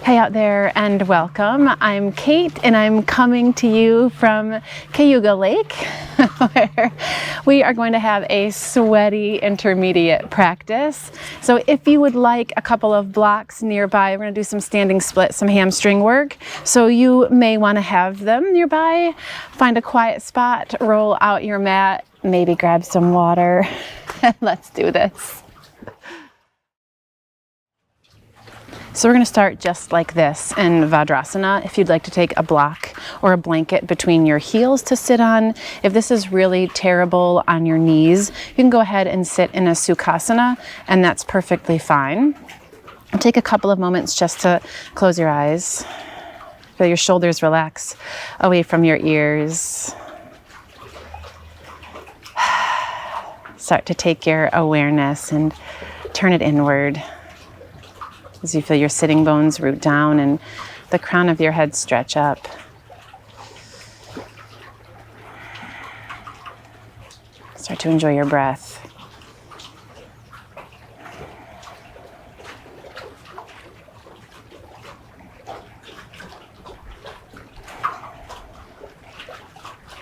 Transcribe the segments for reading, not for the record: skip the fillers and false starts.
Hey out there and welcome. I'm Kate and I'm coming to you from Cayuga Lake where we are going to have a sweaty intermediate practice. So if you would like a couple of blocks nearby, we're going to do some standing splits, some hamstring work. So you may want to have them nearby. Find a quiet spot, roll out your mat, maybe grab some water, and let's do this. So we're going to start just like this in Vadrasana. If you'd like to take a block or a blanket between your heels to sit on. If this is really terrible on your knees, you can go ahead and sit in a Utkatasana, and that's perfectly fine. Take a couple of moments just to close your eyes. Feel your shoulders relax away from your ears. Start to take your awareness and turn it inward. As you feel your sitting bones root down and the crown of your head stretch up. Start to enjoy your breath.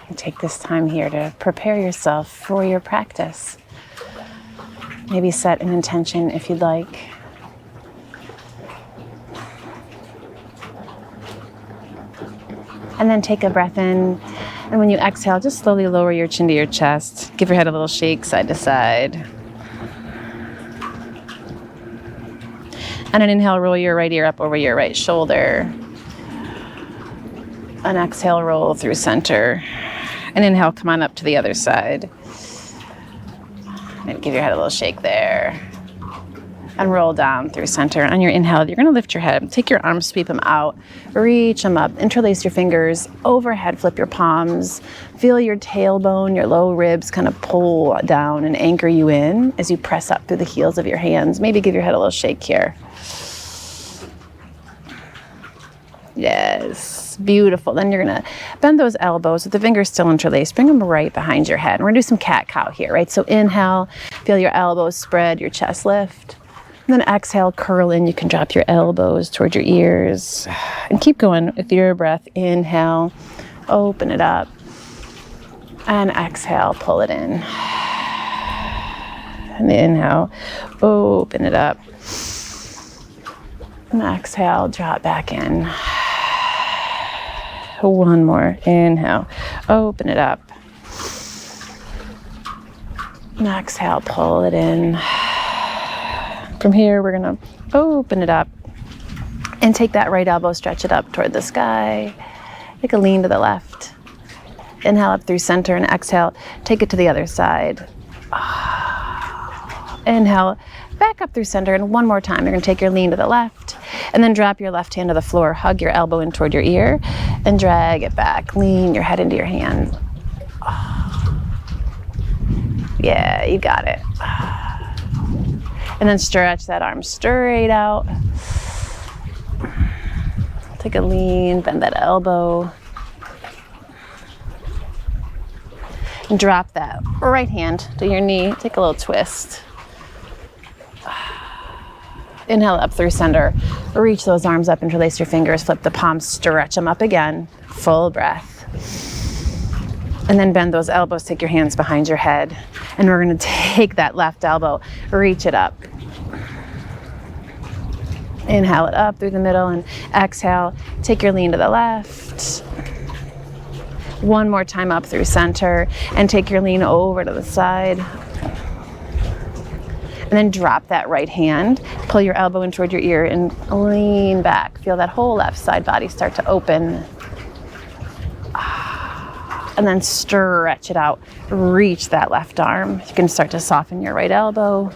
And take this time here to prepare yourself for your practice. Maybe set an intention if you'd like. And then take a breath in, and when you exhale, just slowly lower your chin to your chest. Give your head a little shake side to side. And an inhale, roll your right ear up over your right shoulder. An exhale, roll through center. And inhale, come on up to the other side. And give your head a little shake there. And roll down through center. On your inhale, you're going to lift your head. Take your arms, sweep them out, reach them up, interlace your fingers, overhead flip your palms. Feel your tailbone, your low ribs kind of pull down and anchor you in as you press up through the heels of your hands. Maybe give your head a little shake here. Yes, beautiful. Then you're going to bend those elbows with the fingers still interlaced. Bring them right behind your head. And we're going to do some cat-cow here, right? So inhale, feel your elbows spread, your chest lift. And then exhale, curl in. You can drop your elbows toward your ears. And keep going with your breath. Inhale, open it up. And exhale, pull it in. And inhale, open it up. And exhale, drop back in. One more. Inhale, open it up. And exhale, pull it in. From here, we're going to open it up and take that right elbow, stretch it up toward the sky. Take a lean to the left. Inhale up through center and exhale. Take it to the other side. Inhale, back up through center. And one more time, you're going to take your lean to the left and then drop your left hand to the floor. Hug your elbow in toward your ear and drag it back. Lean your head into your hand. Yeah, you got it. And then stretch that arm straight out. Take a lean, bend that elbow. And drop that right hand to your knee. Take a little twist. Inhale up through center. Reach those arms up, interlace your fingers, flip the palms, stretch them up again. Full breath. And then bend those elbows, take your hands behind your head. And we're going to take that left elbow, reach it up. Inhale it up through the middle and exhale. Take your lean to the left. One more time up through center and take your lean over to the side. And then drop that right hand. Pull your elbow in toward your ear and lean back. Feel that whole left side body start to open. And then stretch it out. Reach that left arm. You can start to soften your right elbow.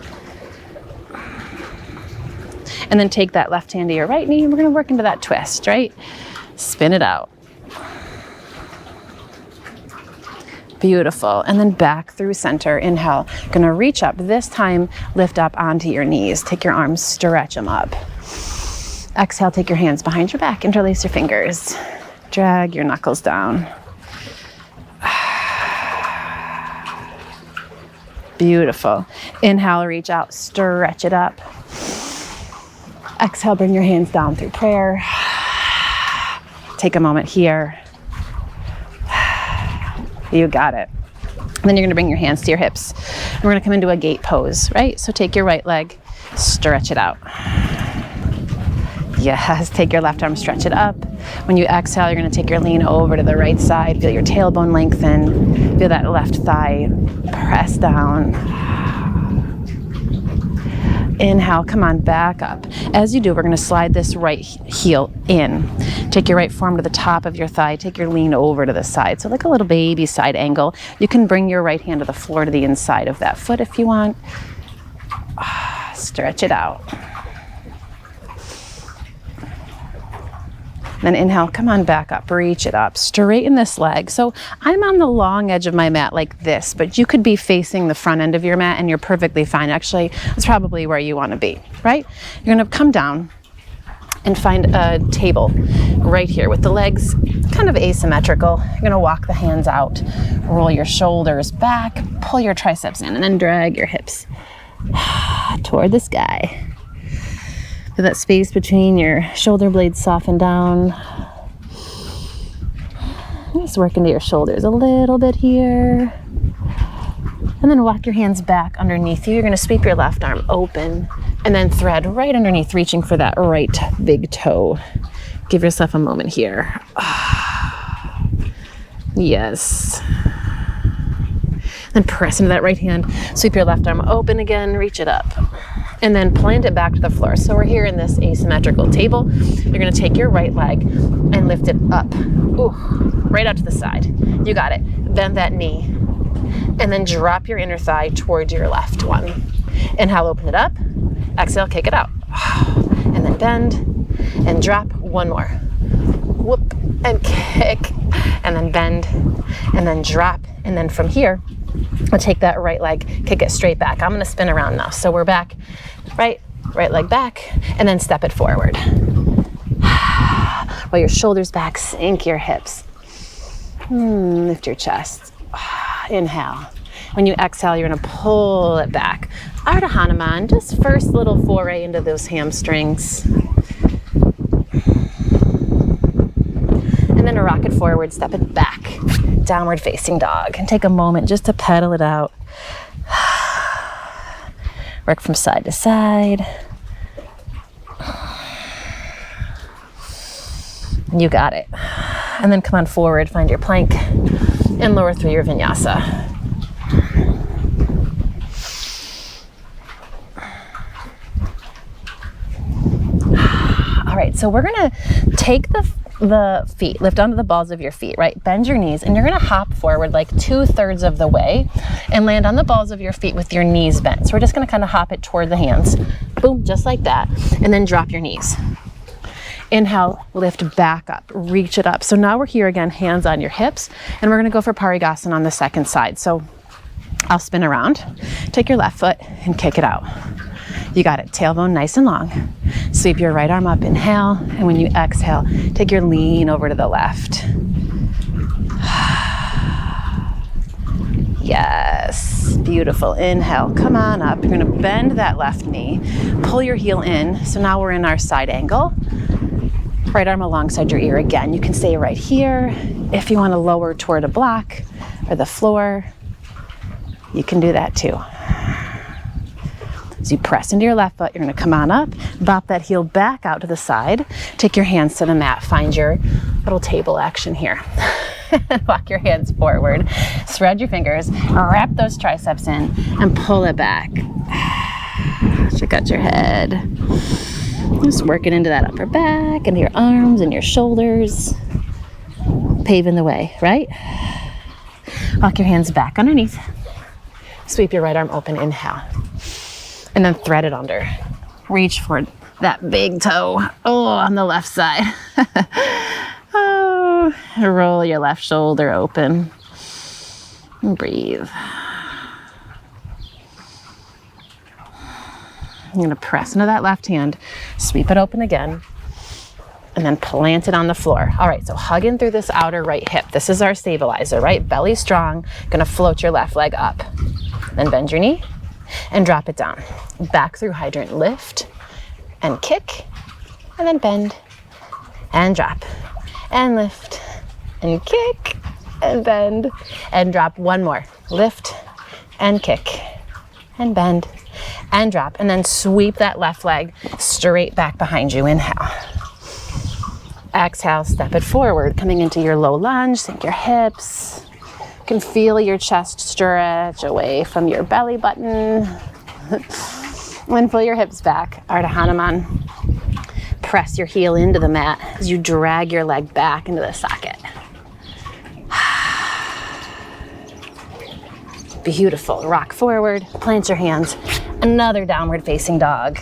And then take that left hand to your right knee. And we're going to work into that twist, right? Spin it out. Beautiful. And then back through center. Inhale. Going to reach up. This time, lift up onto your knees. Take your arms, stretch them up. Exhale, take your hands behind your back. Interlace your fingers. Drag your knuckles down. Beautiful. Inhale, reach out, stretch it up. Exhale, bring your hands down through prayer. Take a moment here. You got it. And then you're gonna bring your hands to your hips. And we're gonna come into a gate pose, right? So take your right leg, stretch it out. Yes, take your left arm, stretch it up. When you exhale, you're gonna take your lean over to the right side. Feel your tailbone lengthen. Feel that left thigh press down. Inhale, come on, back up. As you do, we're gonna slide this right heel in. Take your right forearm to the top of your thigh. Take your lean over to the side. So like a little baby side angle. You can bring your right hand to the floor to the inside of that foot if you want. Stretch it out. Then inhale, come on, back up, reach it up, straighten this leg. So I'm on the long edge of my mat like this, but you could be facing the front end of your mat and you're perfectly fine. Actually, that's probably where you want to be, right? You're gonna come down and find a table right here with the legs kind of asymmetrical. You're gonna walk the hands out, roll your shoulders back, pull your triceps in, and then drag your hips toward the sky. Feel that space between your shoulder blades soften down. Just work into your shoulders a little bit here. And then walk your hands back underneath you. You're gonna sweep your left arm open and then thread right underneath, reaching for that right big toe. Give yourself a moment here. Yes. Then press into that right hand. Sweep your left arm open again, reach it up. And then plant it back to the floor. So we're here in this asymmetrical table. You're gonna take your right leg and lift it up. Ooh, right out to the side. You got it. Bend that knee. And then drop your inner thigh towards your left one. Inhale, open it up. Exhale, kick it out. And then bend and drop. One more. Whoop and kick. And then bend and then drop. And then from here, I'll take that right leg, kick it straight back. I'm gonna spin around now. So we're back, right leg back, and then step it forward. While your shoulders back, sink your hips. Lift your chest. Inhale. When you exhale, you're gonna pull it back. Ardha Hanuman, just first little foray into those hamstrings. And then rock it forward, step it back. Downward facing dog. And take a moment just to pedal it out. Work from side to side. You got it. And then come on forward, find your plank, and lower through your vinyasa. All right, so we're gonna take the feet, lift onto the balls of your feet, right? Bend your knees, and you're gonna hop forward like 2/3 of the way and land on the balls of your feet with your knees bent. So we're just gonna kind of hop it toward the hands. Boom, just like that. And then drop your knees. Inhale, lift back up, reach it up. So now we're here again, hands on your hips, and we're gonna go for Parigasana on the second side. So I'll spin around, take your left foot and kick it out. You got it, tailbone nice and long. Sweep your right arm up, inhale, and when you exhale, take your lean over to the left. Yes, beautiful. Inhale, come on up. You're gonna bend that left knee, pull your heel in. So now we're in our side angle. Right arm alongside your ear again. You can stay right here. If you wanna lower toward a block or the floor, you can do that too. As you press into your left foot, you're gonna come on up, bop that heel back out to the side, take your hands to the mat, find your little table action here. Walk your hands forward, spread your fingers, wrap those triceps in, and pull it back. Check out your head. Just working into that upper back, into your arms and your shoulders. Paving the way, right? Walk your hands back underneath. Sweep your right arm open, inhale. And then thread it under. Reach for that big toe. Oh, on the left side. Oh, roll your left shoulder open. And breathe. You're gonna press into that left hand, sweep it open again, and then plant it on the floor. All right, so hug in through this outer right hip. This is our stabilizer, right? Belly strong, gonna float your left leg up. Then bend your knee and drop it down. Back through hydrant, lift and kick and then bend and drop and lift and kick and bend and drop. One more. Lift and kick and bend and drop, and then sweep that left leg straight back behind you. Inhale. Exhale, step it forward, coming into your low lunge. Sink your hips. You can feel your chest stretch away from your belly button. And pull your hips back. Ardha Hanuman. Press your heel into the mat as you drag your leg back into the socket. Beautiful. Rock forward, plant your hands. Another downward facing dog.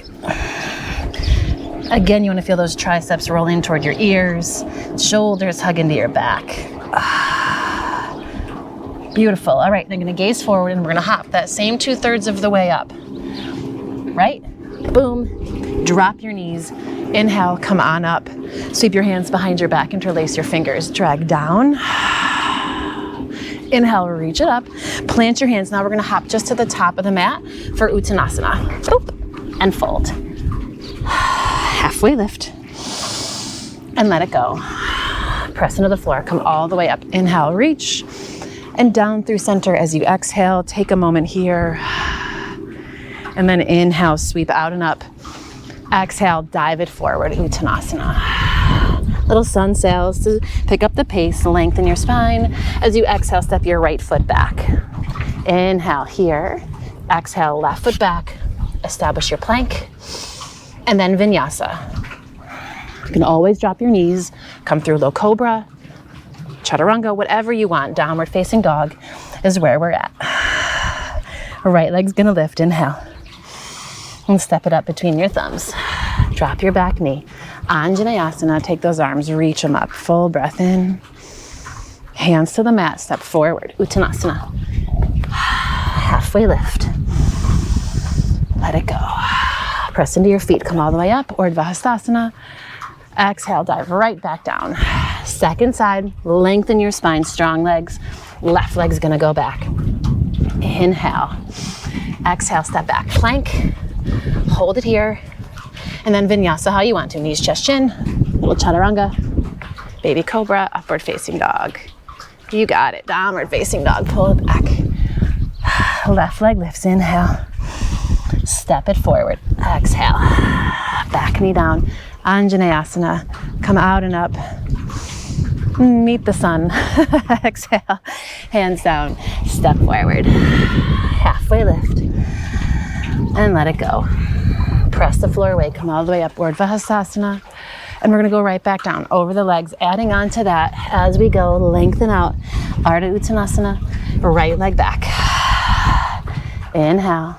Again, you want to feel those triceps roll in toward your ears, shoulders hug into your back. Beautiful. All right, then I'm going to gaze forward and we're going to hop that same 2/3 of the way up. Right? Boom. Drop your knees. Inhale, come on up. Sweep your hands behind your back, interlace your fingers. Drag down. Inhale, reach it up. Plant your hands. Now we're going to hop just to the top of the mat for Uttanasana. Boop. And fold. Halfway lift. And let it go. Press into the floor. Come all the way up. Inhale, reach. And down through center as you exhale. Take a moment here. And then inhale, sweep out and up. Exhale, dive it forward, Uttanasana. Little sun sails to pick up the pace, lengthen your spine. As you exhale, step your right foot back. Inhale here. Exhale, left foot back. Establish your plank. And then vinyasa. You can always drop your knees, come through low cobra, chaturanga, whatever you want. Downward facing dog is where we're at. Right leg's gonna lift, inhale. And step it up between your thumbs. Drop your back knee. Anjaneyasana, take those arms, reach them up. Full breath in. Hands to the mat, step forward. Uttanasana. Halfway lift. Let it go. Press into your feet, come all the way up. Vadrasana. Exhale, dive right back down. Second side, lengthen your spine, strong legs. Left leg's gonna go back. Inhale. Exhale, step back, plank. Hold it here. And then vinyasa how you want to. Knees, chest, chin. Little chaturanga. Baby cobra, upward facing dog. You got it. Downward facing dog. Pull it back. Left leg lifts. Inhale. Step it forward. Exhale. Back knee down. Anjaneyasana. Come out and up. Meet the sun. Exhale. Hands down. Step forward. Halfway lift. And let it go. Press the floor away. Come all the way up. Vadrasana. And we're going to go right back down over the legs, adding on to that as we go. Lengthen out. Ardha Uttanasana. Right leg back. Inhale.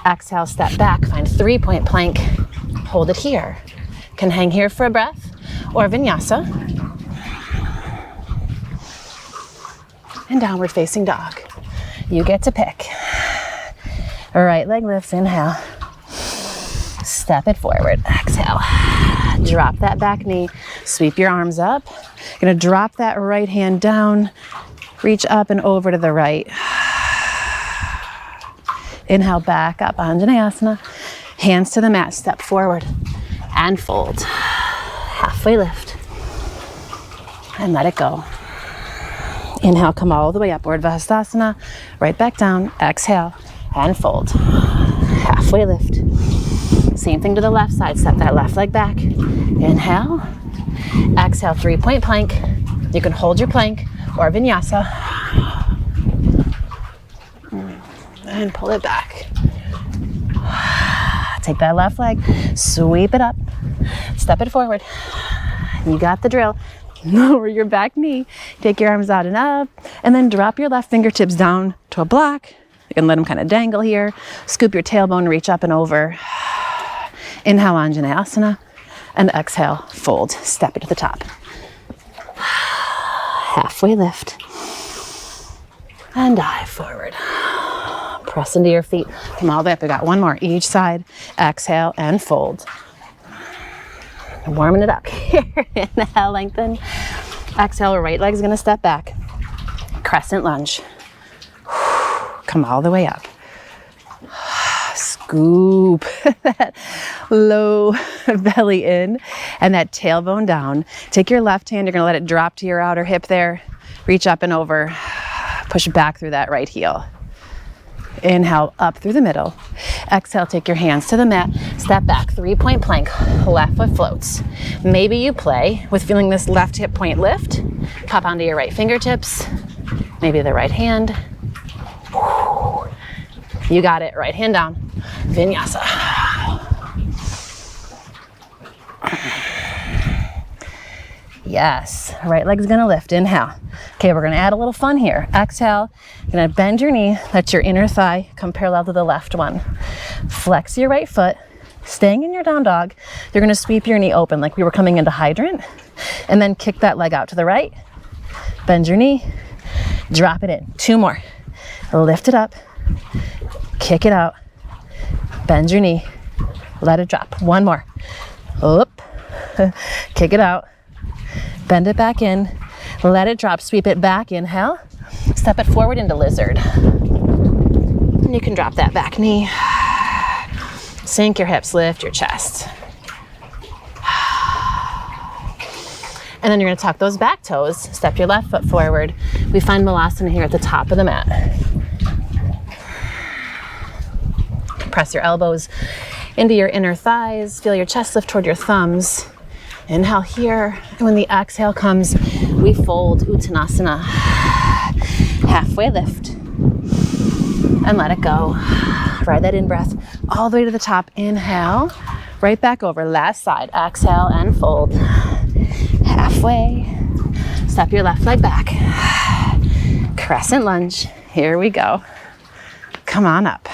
Exhale, step back. Find 3-point plank. Hold it here. Can hang here for a breath or vinyasa. And downward facing dog. You get to pick. Right leg lifts. Inhale. Step it forward. Exhale. Drop that back knee. Sweep your arms up. You're going to drop that right hand down. Reach up and over to the right. Inhale, back up. Anjaneyasana. Hands to the mat. Step forward and fold. Halfway lift. And let it go. Inhale, come all the way up. Vadrasana. Right back down. Exhale and fold. Halfway lift. Same thing to the left side. Step that left leg back. Inhale. Exhale, 3-point plank. You can hold your plank or vinyasa. And pull it back. Take that left leg, sweep it up, step it forward. You got the drill. Lower your back knee, take your arms out and up, and then drop your left fingertips down to a block. You can let them kind of dangle here. Scoop your tailbone, reach up and over. Inhale, Anjaneyasana, and exhale, fold. Step it to the top. Halfway lift. And dive forward. Press into your feet. Come all the way up. We got one more each side. Exhale and fold. Warming it up here. Inhale, lengthen. Exhale, right leg's gonna step back. Crescent lunge. Come all the way up. Scoop that low belly in and that tailbone down. Take your left hand, you're gonna let it drop to your outer hip there. Reach up and over, push back through that right heel. Inhale, up through the middle. Exhale, take your hands to the mat, step back, 3-point plank, left foot floats. Maybe you play with feeling this left hip point lift, pop onto your right fingertips, maybe the right hand. You got it, right hand down, vinyasa. Yes, right leg's gonna lift, inhale. Okay, we're gonna add a little fun here. Exhale, you're gonna bend your knee, let your inner thigh come parallel to the left one. Flex your right foot, staying in your down dog. You're gonna sweep your knee open like we were coming into hydrant, and then kick that leg out to the right. Bend your knee, drop it in. 2 more. Lift it up, kick it out, bend your knee, let it drop. 1 more. Up, kick it out, bend it back in, let it drop, sweep it back, inhale, step it forward into lizard. And you can drop that back knee, sink your hips, lift your chest. And then you're gonna tuck those back toes, step your left foot forward. We find Macrossana here at the top of the mat. Press your elbows into your inner thighs, feel your chest lift toward your thumbs. Inhale here, and when the exhale comes, we fold Uttanasana. Halfway lift, and let it go. Ride that in breath all the way to the top. Inhale, right back over, last side. Exhale and fold. Halfway, step your left leg back. Crescent lunge, here we go. Come on up.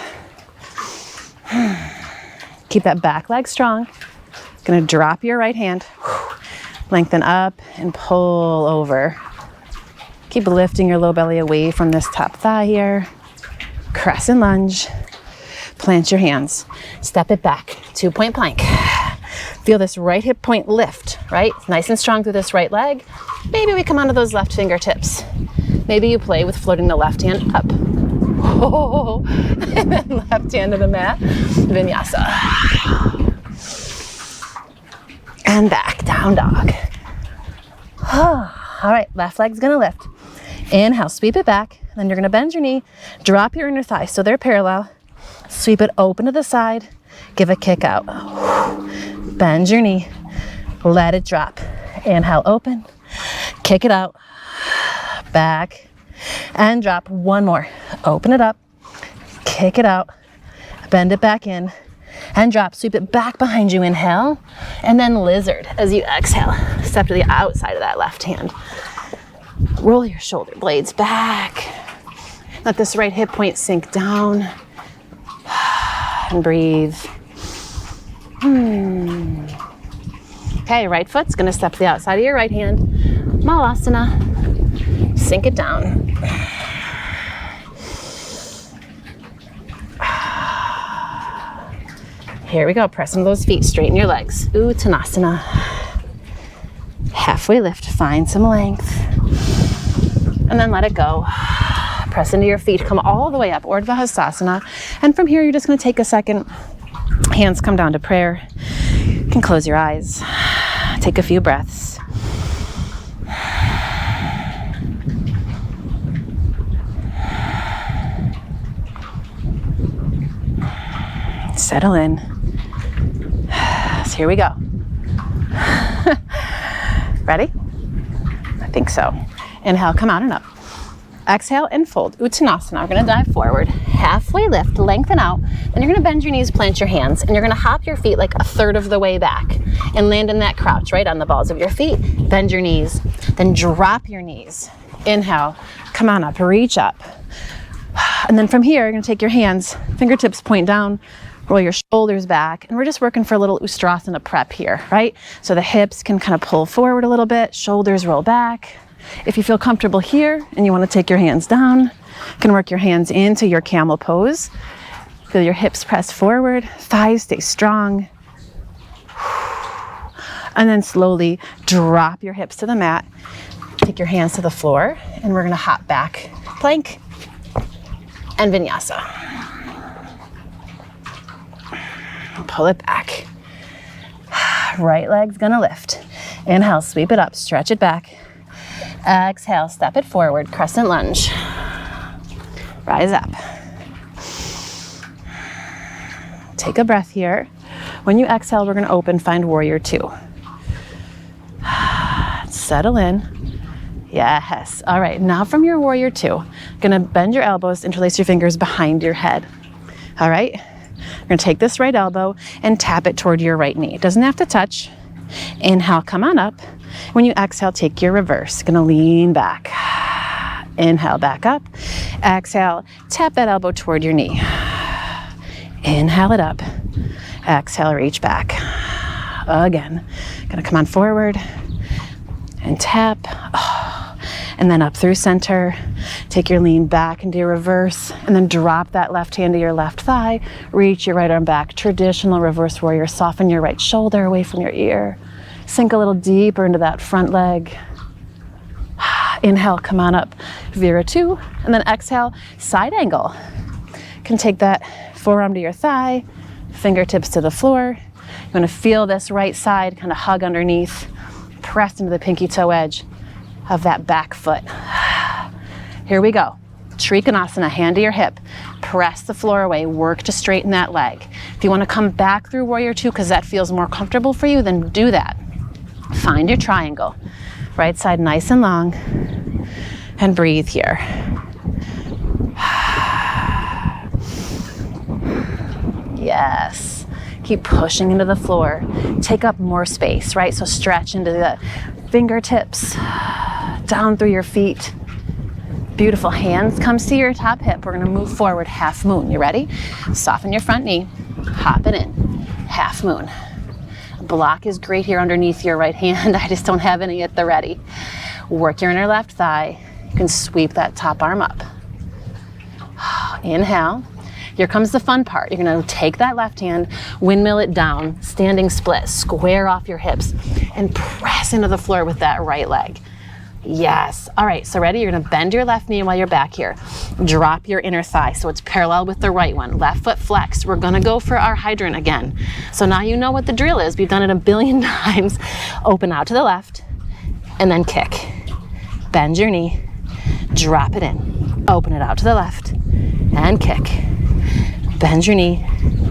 Keep that back leg strong. Gonna drop your right hand, lengthen up and pull over. Keep lifting your low belly away from this top thigh here. Crescent lunge, plant your hands, step it back, 2-point plank. Feel this right hip point lift, right? Nice and strong through this right leg. Maybe we come onto those left fingertips. Maybe you play with floating the left hand up. Oh, and then left hand to the mat, vinyasa. And back, down dog. All right, left leg's gonna lift. Inhale, sweep it back. Then you're gonna bend your knee, drop your inner thigh so they're parallel. Sweep it open to the side, give a kick out. Bend your knee, let it drop. Inhale, open, kick it out, back, and drop. 1 more. Open it up, kick it out, bend it back in, and drop. Sweep it back behind you, inhale, and then lizard as you exhale. Step to the outside of that left hand. Roll your shoulder blades back. Let this right hip point sink down. And breathe. Okay, right foot's gonna step to the outside of your right hand. Macrossana. Sink it down. Here we go, pressing those feet, straighten your legs. Uttanasana. Halfway lift, find some length. And then let it go. Press into your feet, come all the way up, Vadrasana. And from here, you're just gonna take a second. Hands come down to prayer. You can close your eyes. Take a few breaths. Settle in. So here we go. Ready? I think so. Inhale, come out and up. Exhale and fold. Uttanasana. We're gonna dive forward. Halfway lift, lengthen out. Then you're gonna bend your knees, plant your hands, and you're gonna hop your feet like a third of the way back and land in that crouch, right on the balls of your feet. Bend your knees, then drop your knees. Inhale, come on up, reach up. And then from here, you're gonna take your hands, fingertips point down, roll your shoulders back, and we're just working for a little Uttanasana prep here, right? So the hips can kind of pull forward a little bit, shoulders roll back. If you feel comfortable here and you want to take your hands down, you can work your hands into your camel pose. Feel your hips press forward, thighs stay strong. And then slowly drop your hips to the mat. Take your hands to the floor, and we're going to hop back, plank, and vinyasa. Pull it back. Right leg's gonna lift. Inhale, sweep it up, stretch it back. Exhale, step it forward, crescent lunge. Rise up. Take a breath here. When you exhale, we're gonna open, find warrior two. Settle in. Yes. All right, now from your warrior two, gonna bend your elbows, interlace your fingers behind your head. All right? You're gonna take this right elbow and tap it toward your right knee. It doesn't have to touch. Inhale, come on up. When you exhale, take your reverse. Gonna lean back. Inhale, back up. Exhale, tap that elbow toward your knee. Inhale it up. Exhale, reach back. Again, gonna come on forward and tap. And then up through center. Take your lean back into your reverse, and then drop that left hand to your left thigh. Reach your right arm back. Traditional reverse warrior. Soften your right shoulder away from your ear. Sink a little deeper into that front leg. Inhale, come on up, Vira two, and then exhale, side angle. You can take that forearm to your thigh, fingertips to the floor. You wanna feel this right side kind of hug underneath, press into the pinky toe edge of that back foot. Here we go. Trikonasana, hand to your hip. Press the floor away, work to straighten that leg. If you wanna come back through warrior two because that feels more comfortable for you, then do that. Find your triangle. Right side nice and long. And breathe here. Yes. Keep pushing into the floor. Take up more space, right? So stretch into the fingertips, down through your feet. Beautiful. Hands come to your top hip. We're gonna move forward, half moon. You ready? Soften your front knee, hop it in, half moon. Block is great here underneath your right hand. I just don't have any at the ready. Work your inner left thigh. You can sweep that top arm up. Inhale. Here comes the fun part. You're gonna take that left hand, windmill it down, standing split, square off your hips, and press into the floor with that right leg. Yes. All right, so ready? You're gonna bend your left knee while you're back here. Drop your inner thigh so it's parallel with the right one. Left foot flexed. We're gonna go for our hydrant again. So now you know what the drill is. We've done it a billion times. Open out to the left, and then kick. Bend your knee, drop it in. Open it out to the left, and kick. Bend your knee,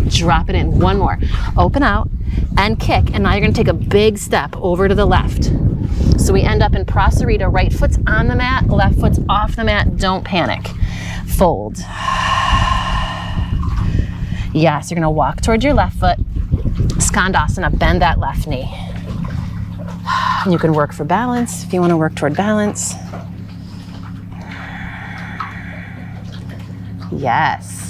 drop it in. One more. Open out and kick. And now you're gonna take a big step over to the left. So we end up in Prasarita. Right foot's on the mat, left foot's off the mat. Don't panic. Fold. Yes, you're gonna walk towards your left foot. Skandasana, bend that left knee. You can work for balance if you wanna work toward balance. Yes.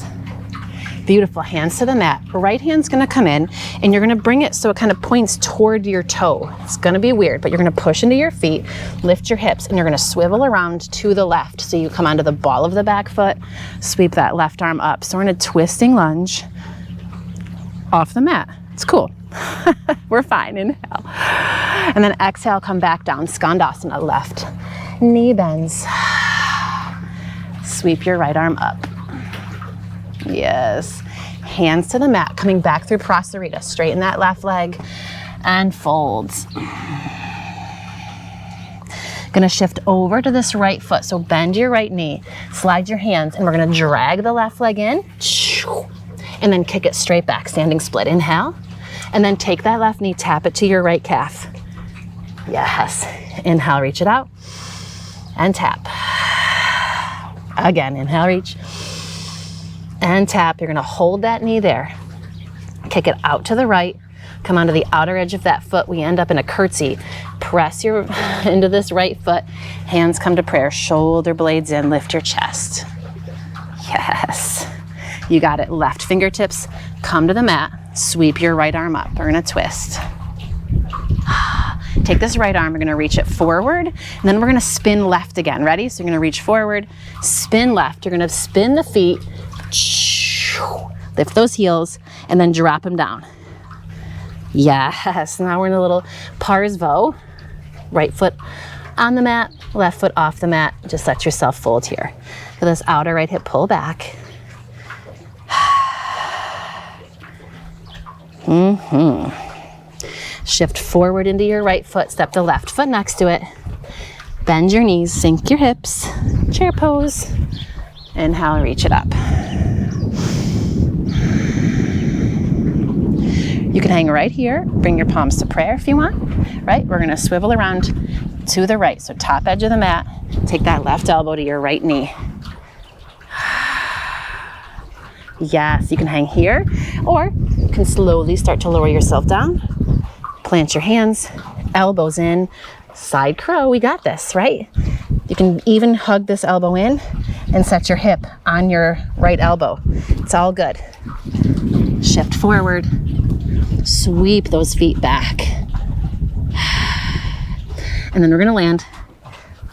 Beautiful. Hands to the mat. Right hand's gonna come in and you're gonna bring it so it kind of points toward your toe. It's gonna be weird, but you're gonna push into your feet, lift your hips, and you're gonna swivel around to the left. So you come onto the ball of the back foot, sweep that left arm up. So we're in a twisting lunge off the mat. It's cool. We're fine. Inhale. And then exhale, come back down. Skandasana, left knee bends. Sweep your right arm up. Yes. Hands to the mat, coming back through Prasarita. Straighten that left leg and folds. Gonna shift over to this right foot. So bend your right knee, slide your hands, and we're gonna drag the left leg in, and then kick it straight back, standing split. Inhale, and then take that left knee, tap it to your right calf. Yes. Inhale, reach it out, and tap. Again, inhale, reach. And tap. You're gonna hold that knee there. Kick it out to the right. Come onto the outer edge of that foot. We end up in a curtsy. Press your into this right foot. Hands come to prayer. Shoulder blades in. Lift your chest. Yes. You got it. Left fingertips come to the mat. Sweep your right arm up. We're gonna twist. Take this right arm, we're gonna reach it forward, and then we're gonna spin left again. Ready? So you're gonna reach forward, spin left. You're gonna spin the feet, lift those heels, and then drop them down. Yes, now we're in a little Parsvo. Right foot on the mat, left foot off the mat. Just let yourself fold here. For this outer right hip, pull back. Shift forward into your right foot, step the left foot next to it. Bend your knees, sink your hips, chair pose. Inhale, reach it up. You can hang right here, bring your palms to prayer if you want, right? We're gonna swivel around to the right, so top edge of the mat, take that left elbow to your right knee. Yes, you can hang here, or you can slowly start to lower yourself down. Plant your hands, elbows in, side crow, we got this, right? You can even hug this elbow in and set your hip on your right elbow. It's all good. Shift forward, sweep those feet back. And then we're gonna land,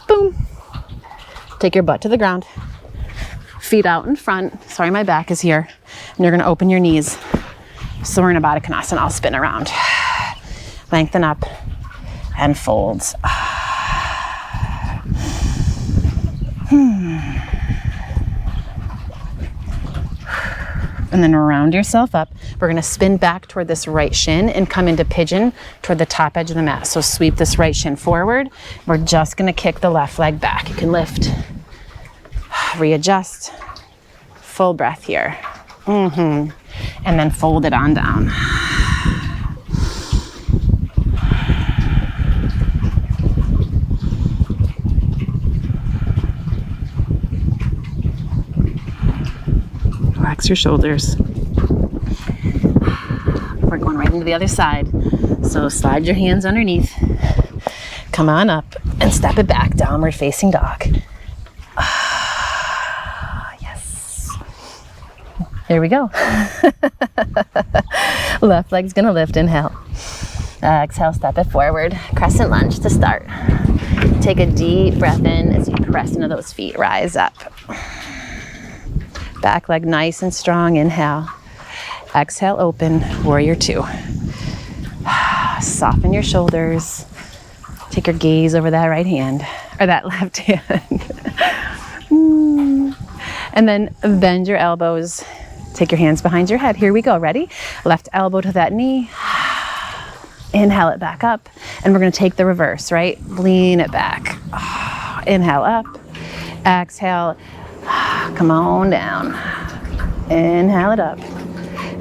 boom. Take your butt to the ground. Feet out in front. Sorry, my back is here. And you're gonna open your knees. So we're in a Vadrasana. I'll spin around. Lengthen up and folds. And then round yourself up. We're gonna spin back toward this right shin and come into pigeon toward the top edge of the mat. So sweep this right shin forward. We're just gonna kick the left leg back. You can lift. Readjust, full breath here. And then fold it on down. Relax your shoulders. We're going right into the other side. So slide your hands underneath. Come on up and step it back, downward facing dog. Here we go. Left leg's gonna lift, inhale. Exhale, step it forward. Crescent lunge to start. Take a deep breath in as you press into those feet, rise up. Back leg nice and strong, inhale. Exhale, open, warrior two. Soften your shoulders. Take your gaze over that right hand, or that left hand. And then bend your elbows. Take your hands behind your head. Here we go. Ready? Left elbow to that knee. Inhale it back up. And we're going to take the reverse, right? Lean it back. Inhale up. Exhale. Come on down. Inhale it up.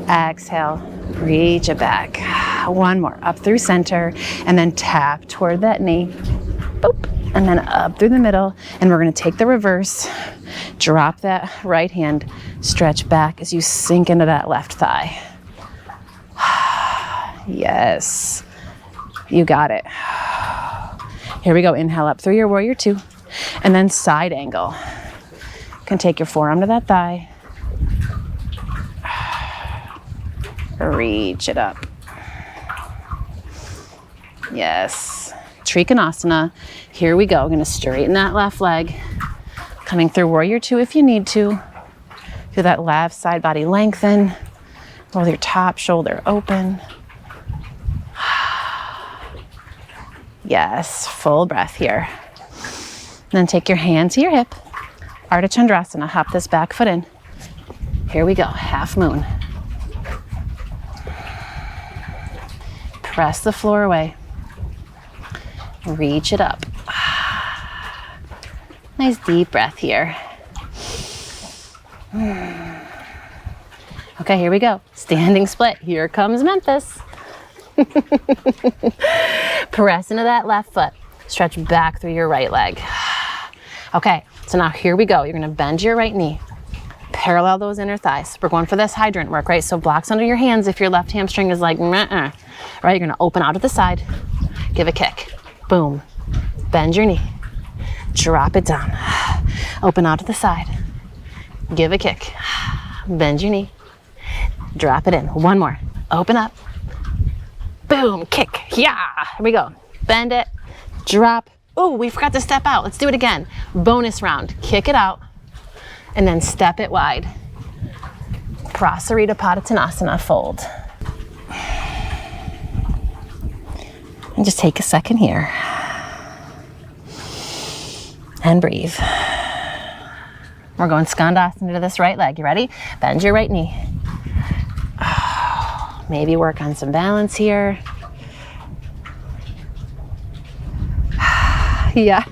Exhale. Reach it back. One more. Up through center. And then tap toward that knee. Boop. And then up through the middle. And we're going to take the reverse. Drop that right hand, stretch back as you sink into that left thigh. Yes, you got it. Here we go, inhale up through your warrior two, and then side angle. You can take your forearm to that thigh. Reach it up. Yes, Uttanasana. Here we go, we're gonna straighten that left leg. Coming through warrior two if you need to. Feel that left side body lengthen. Roll your top shoulder open. Yes, full breath here. And then take your hand to your hip. Chandrasana, hop this back foot in. Here we go, half moon. Press the floor away. Reach it up. Nice deep breath here. Okay, here we go. Standing split. Here comes Memphis. Press into that left foot. Stretch back through your right leg. Okay, so now here we go. You're gonna bend your right knee. Parallel those inner thighs. We're going for this hydrant work, right? So blocks under your hands if your left hamstring is like, meh-uh. Right, you're gonna open out to the side. Give a kick. Boom. Bend your knee. Drop it down. Open out to the side. Give a kick. Bend your knee. Drop it in. One more. Open up. Boom. Kick. Yeah. Here we go. Bend it. Drop. Oh, we forgot to step out. Let's do it again. Bonus round. Kick it out. And then step it wide. Prasarita Padottanasana. Fold. And just take a second here. And breathe. We're going Skandasana to this right leg. You ready? Bend your right knee. Maybe work on some balance here. Yeah.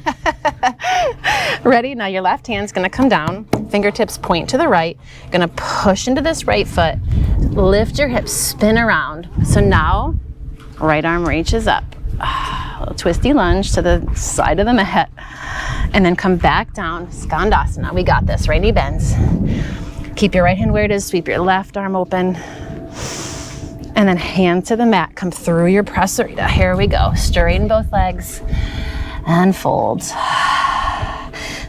Ready? Now your left hand's gonna come down, fingertips point to the right, gonna push into this right foot, lift your hips, spin around. So now, right arm reaches up. A little twisty lunge to the side of the mat, and then come back down, Skandasana. We got this, right knee bends. Keep your right hand where it is, sweep your left arm open, and then hand to the mat, come through your prasarita. Here we go, straighten both legs, and fold.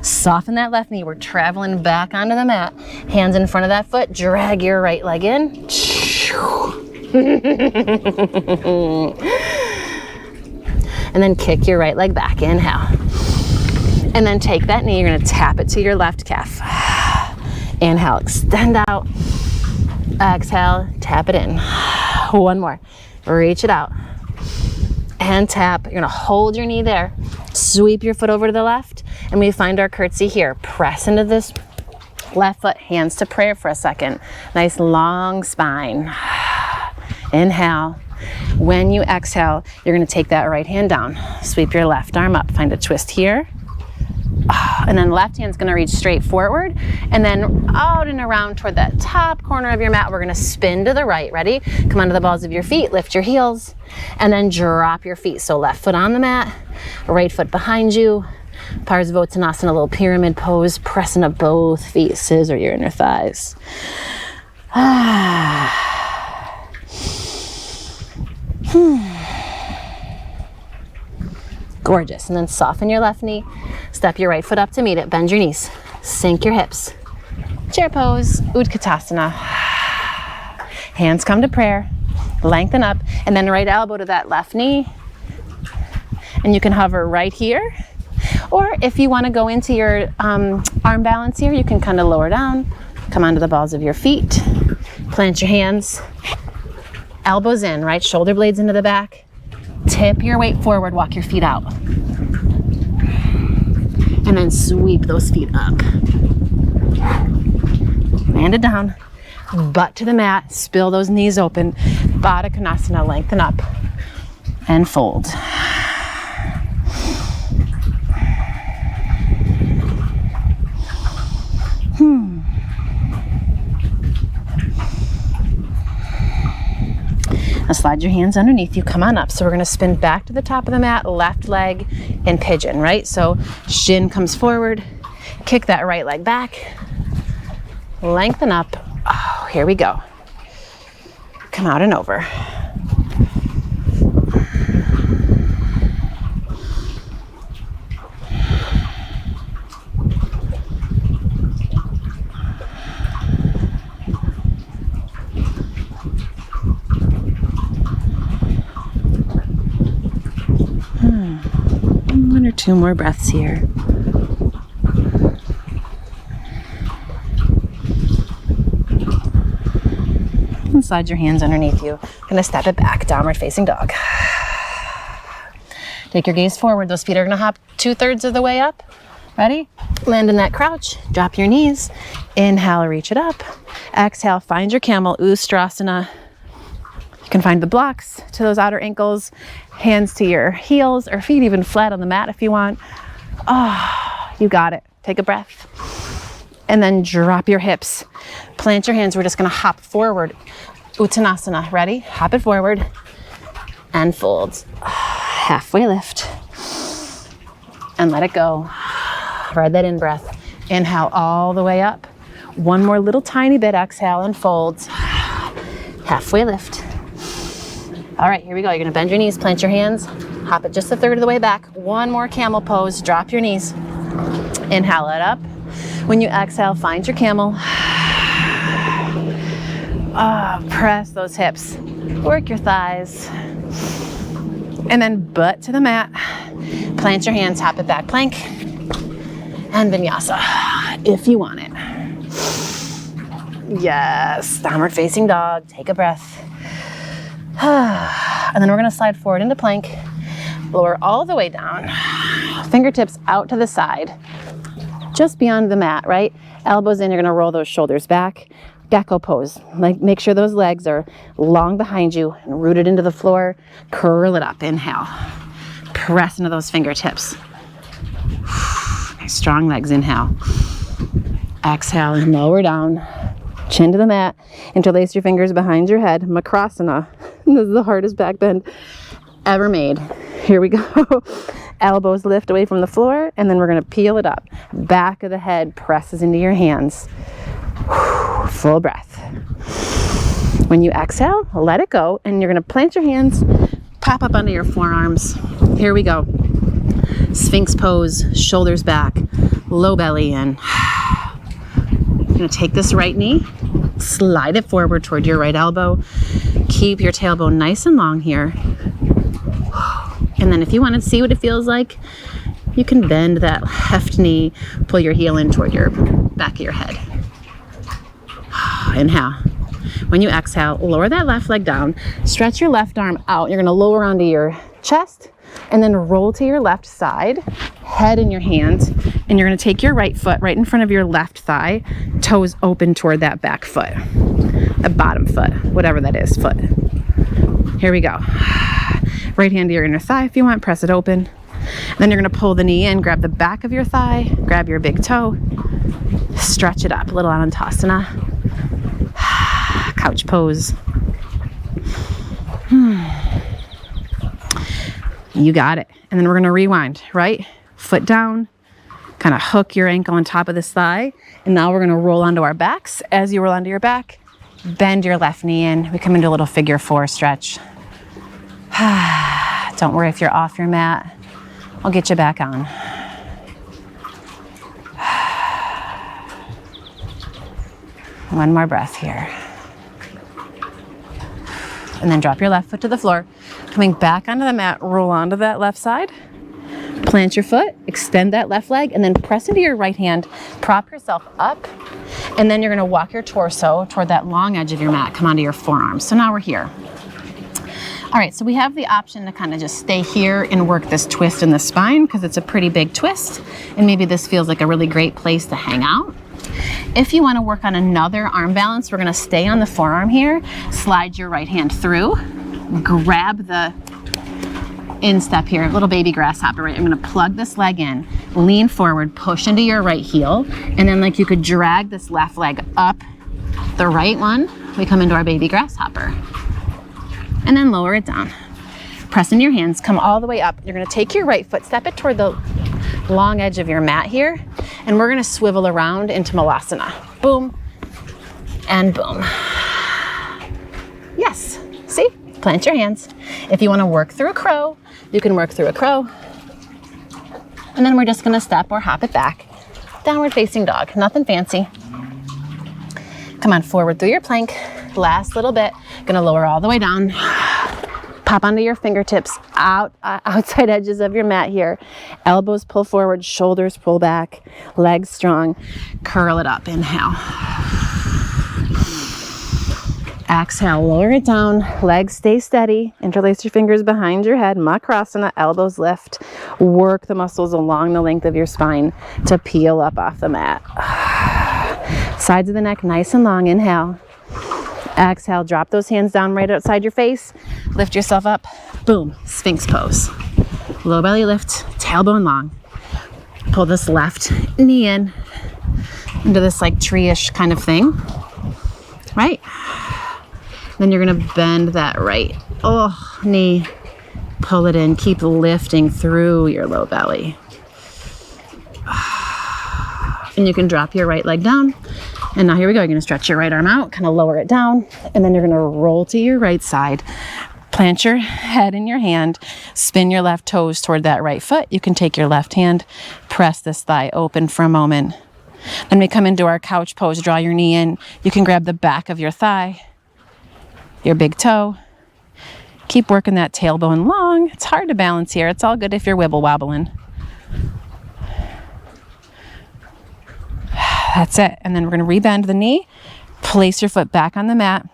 Soften that left knee, we're traveling back onto the mat. Hands in front of that foot, drag your right leg in. And then kick your right leg back, inhale. And then take that knee, you're gonna tap it to your left calf. Inhale, extend out. Exhale, tap it in. One more, reach it out. And tap, you're gonna hold your knee there. Sweep your foot over to the left, and we find our curtsy here. Press into this left foot, hands to prayer for a second. Nice long spine. Inhale. When you exhale, you're gonna take that right hand down. Sweep your left arm up, find a twist here. And then left hand's gonna reach straight forward, and then out and around toward that top corner of your mat. We're gonna spin to the right. Ready? Come onto the balls of your feet, lift your heels, and then drop your feet. So left foot on the mat, right foot behind you. Uttanasana, a little pyramid pose. Press into both feet, scissor your inner thighs. Gorgeous. And then soften your left knee, step your right foot up to meet it, bend your knees, sink your hips. Chair pose, Utkatasana. Hands come to prayer, lengthen up, and then right elbow to that left knee. And you can hover right here. Or if you want to go into your arm balance here, you can kind of lower down, come onto the balls of your feet, plant your hands, elbows in, right shoulder blades into the back. Tip your weight forward, walk your feet out. And then sweep those feet up. Land it down, butt to the mat, spill those knees open. Vadrasana, lengthen up and fold. Now slide your hands underneath you, come on up. So we're gonna spin back to the top of the mat, left leg in pigeon, right? So shin comes forward, kick that right leg back, lengthen up. Oh, here we go. Come out and over. One or two more breaths here. And slide your hands underneath you. Gonna step it back, downward facing dog. Take your gaze forward. Those feet are gonna hop 2/3 of the way up. Ready? Land in that crouch, drop your knees. Inhale, reach it up. Exhale, find your camel, Uttanasana. You can find the blocks to those outer ankles, hands to your heels, or feet even flat on the mat if you want. Oh, you got it. Take a breath. And then drop your hips. Plant your hands. We're just gonna hop forward. Uttanasana. Ready? Hop it forward and fold. Halfway lift. And let it go. Ride that in breath. Inhale all the way up. One more little tiny bit. Exhale and fold. Halfway lift. All right, here we go. You're gonna bend your knees, plant your hands, hop it just 1/3 of the way back. One more camel pose, drop your knees. Inhale it up. When you exhale, find your camel. Press those hips, work your thighs. And then butt to the mat. Plant your hands, hop it back, plank. And vinyasa, if you want it. Yes, downward facing dog, take a breath. And then we're gonna slide forward into plank, lower all the way down, fingertips out to the side, just beyond the mat, right? Elbows in, you're gonna roll those shoulders back. Gecko pose, like make sure those legs are long behind you and rooted into the floor. Curl it up, inhale. Press into those fingertips. Nice strong legs, inhale. Exhale and lower down. Chin to the mat. Interlace your fingers behind your head. Macrossana. This is the hardest back bend ever made. Here we go. Elbows lift away from the floor, and then we're going to peel it up. Back of the head presses into your hands. Full breath. When you exhale, let it go, and you're going to plant your hands, pop up under your forearms. Here we go. Sphinx pose, shoulders back, low belly in. You're going to take this right knee, slide it forward toward your right elbow. Keep your tailbone nice and long here. And then if you want to see what it feels like, you can bend that left knee, pull your heel in toward your back of your head. Inhale. When you exhale, lower that left leg down, stretch your left arm out. You're going to lower onto your chest and then roll to your left side, head in your hands, and you're going to take your right foot right in front of your left thigh, toes open toward that back foot, the bottom foot, whatever that is, foot. Here we go. Right hand to your inner thigh if you want, press it open. Then you're going to pull the knee in, grab the back of your thigh, grab your big toe, stretch it up, a little Anatasana. Couch pose. You got it. And then we're going to rewind, right? Foot down, kind of hook your ankle on top of this thigh. And now we're going to roll onto our backs. As you roll onto your back, bend your left knee in. We come into a little figure 4 stretch. Don't worry if you're off your mat. I'll get you back on. One more breath here. And then drop your left foot to the floor. Coming back onto the mat, roll onto that left side. Plant your foot, extend that left leg, and then press into your right hand. Prop yourself up. And then you're going to walk your torso toward that long edge of your mat. Come onto your forearms. So now we're here. All right, so we have the option to kind of just stay here and work this twist in the spine because it's a pretty big twist. And maybe this feels like a really great place to hang out. If you want to work on another arm balance, we're going to stay on the forearm here. Slide your right hand through. Grab the instep here, little baby grasshopper, right? I'm going to plug this leg in, lean forward, push into your right heel, and then like you could drag this left leg up the right one. We come into our baby grasshopper. And then lower it down. Press in your hands, come all the way up. You're going to take your right foot, step it toward the long edge of your mat here, and we're going to swivel around into Macrossana. Boom and boom. Yes, see? Plant your hands. If you want to work through a crow, you can work through a crow. And then we're just going to step or hop it back. Downward facing dog, nothing fancy. Come on, forward through your plank. Last little bit. Gonna lower all the way down. Pop onto your fingertips, outside edges of your mat here. Elbows pull forward, shoulders pull back, legs strong. Curl it up, inhale. Exhale, lower it down, legs stay steady. Interlace your fingers behind your head, Macrossana, elbows lift. Work the muscles along the length of your spine to peel up off the mat. Sides of the neck nice and long, inhale. Exhale, drop those hands down right outside your face. Lift yourself up. Boom, Sphinx pose. Low belly lift, tailbone long. Pull this left knee in into this like tree-ish kind of thing, right? Then you're gonna bend that right knee. Pull it in, keep lifting through your low belly. And you can drop your right leg down. And now here we go, you're gonna stretch your right arm out, kind of lower it down, and then you're gonna roll to your right side. Plant your head in your hand, spin your left toes toward that right foot. You can take your left hand, press this thigh open for a moment. Then we come into our couch pose, draw your knee in. You can grab the back of your thigh, your big toe. Keep working that tailbone long. It's hard to balance here. It's all good if you're wibble wobbling. That's it. And then we're going to rebend the knee, place your foot back on the mat,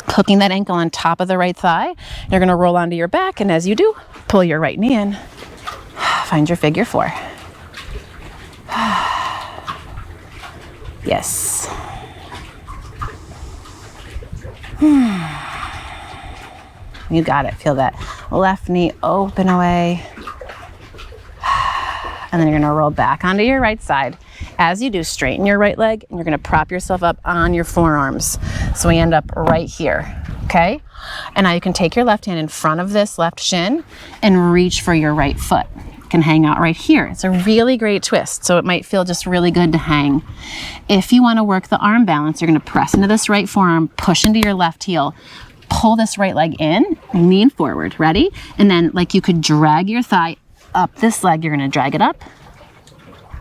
hooking that ankle on top of the right thigh. You're going to roll onto your back, and as you do, pull your right knee in. Find your figure 4. Yes. You got it. Feel that left knee open away. And then you're gonna roll back onto your right side. As you do, straighten your right leg, and you're gonna prop yourself up on your forearms. So we end up right here, okay? And now you can take your left hand in front of this left shin and reach for your right foot. It can hang out right here. It's a really great twist, so it might feel just really good to hang. If you wanna work the arm balance, you're gonna press into this right forearm, push into your left heel, pull this right leg in, lean forward, ready? And then like you could drag your thigh up this leg, you're gonna drag it up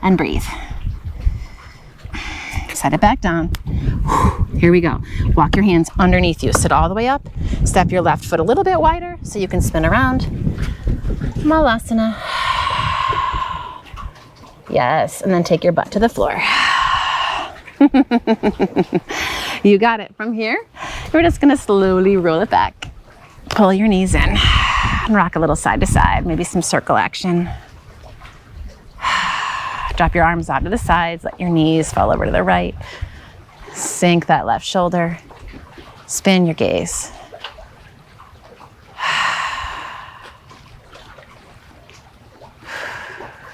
and breathe. Set it back down. Here we go. Walk your hands underneath you. Sit all the way up. Step your left foot a little bit wider so you can spin around. Malasana. Yes, and then take your butt to the floor. You got it. From here, we're just gonna slowly roll it back. Pull your knees in and rock a little side to side, maybe some circle action. Drop your arms out to the sides, let your knees fall over to the right. Sink that left shoulder. Spin your gaze.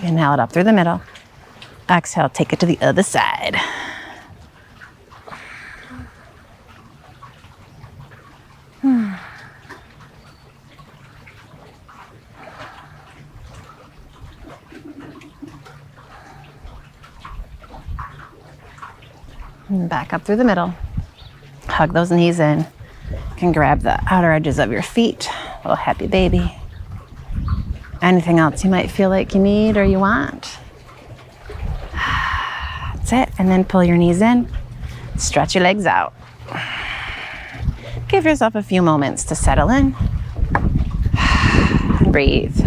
Inhale it up through the middle. Exhale, take it to the other side. And back up through the middle. Hug those knees in. You can grab the outer edges of your feet. Little happy baby. Anything else you might feel like you need or you want. That's it. And then pull your knees in. Stretch your legs out. Give yourself a few moments to settle in. And breathe.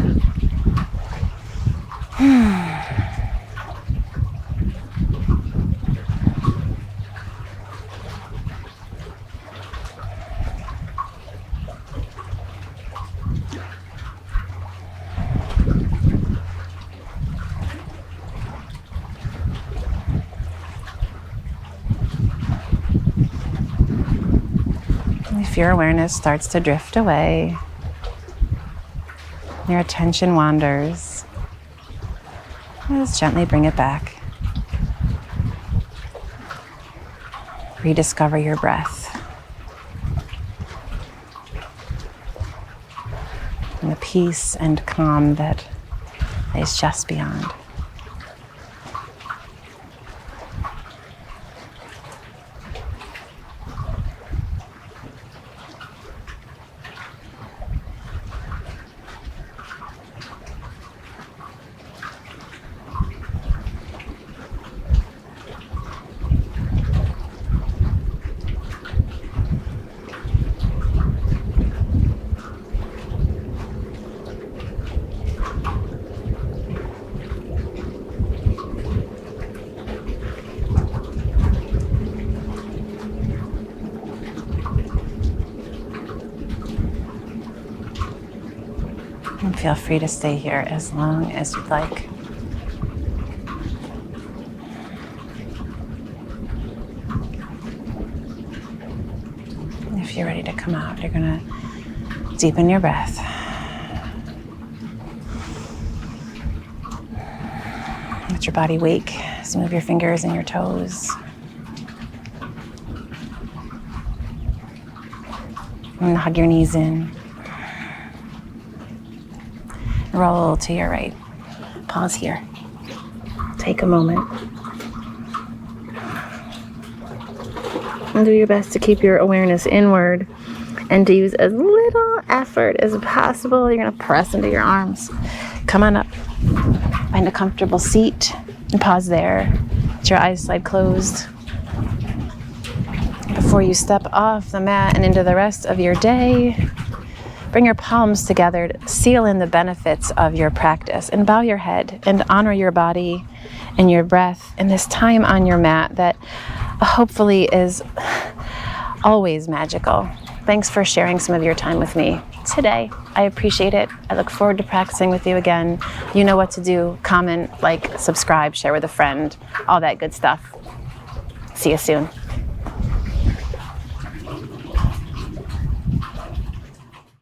If your awareness starts to drift away, your attention wanders, just gently bring it back. Rediscover your breath and the peace and calm that is just beyond. And feel free to stay here as long as you'd like. If you're ready to come out, you're gonna deepen your breath. Let your body wake. So move your fingers and your toes. And hug your knees in. Roll to your right. Pause here. Take a moment. And do your best to keep your awareness inward and to use as little effort as possible. You're going to press into your arms. Come on up. Find a comfortable seat and pause there. Let your eyes slide closed. Before you step off the mat and into the rest of your day, bring your palms together to seal in the benefits of your practice and bow your head and honor your body and your breath in this time on your mat that hopefully is always magical. Thanks for sharing some of your time with me today. I appreciate it. I look forward to practicing with you again. You know what to do. Comment, like, subscribe, share with a friend, all that good stuff. See you soon.